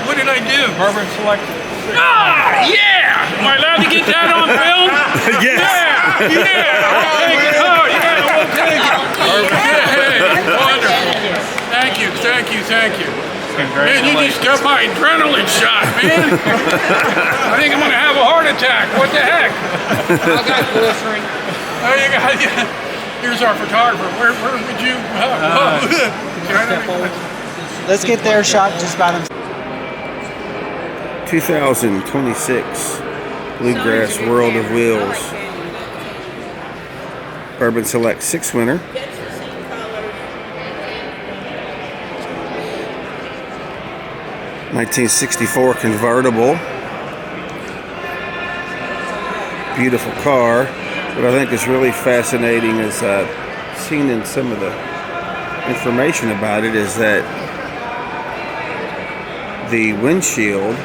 What did I do? Bourbon Select Six. Ah, yeah! Am I allowed to get that on film? Yes. Yeah! I'll take it. Oh, yeah, we'll take it. Okay, wonderful. Thank you. Man, you just got my adrenaline shot, man. I think I'm gonna have a heart attack. What the heck? I got glycerin. Oh, you got, yeah. Here's our photographer. Where would you? Let's get their shot just by themselves. 2026 Bluegrass World of Wheels Bourbon Select Six winner. '64 convertible. Beautiful car. What I think is really fascinating is I've seen in some of the information about it is that the windshield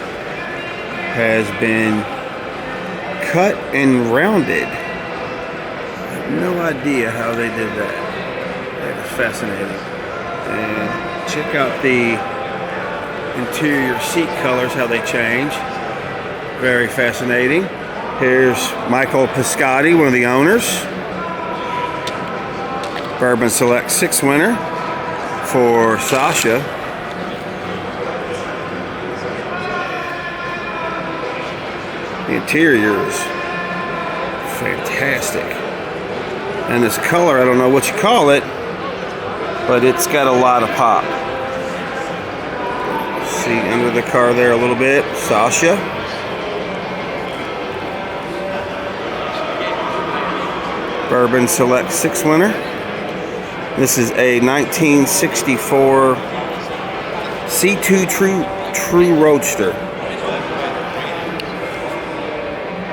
has been cut and rounded. I have no idea how they did that. That is fascinating. And check out the interior seat colors, how they change. Very fascinating. Here's Michael Piscotty, one of the owners. Bourbon Select Six winner for Sasha. The interior is fantastic. And this color, I don't know what you call it, but it's got a lot of pop. See under the car there a little bit, Sasha. Bourbon Select Six winner. This is a 1964 C2 True Roadster.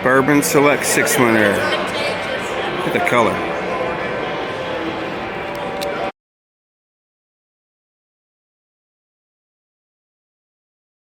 Bourbon Select Six winner. Look at the color.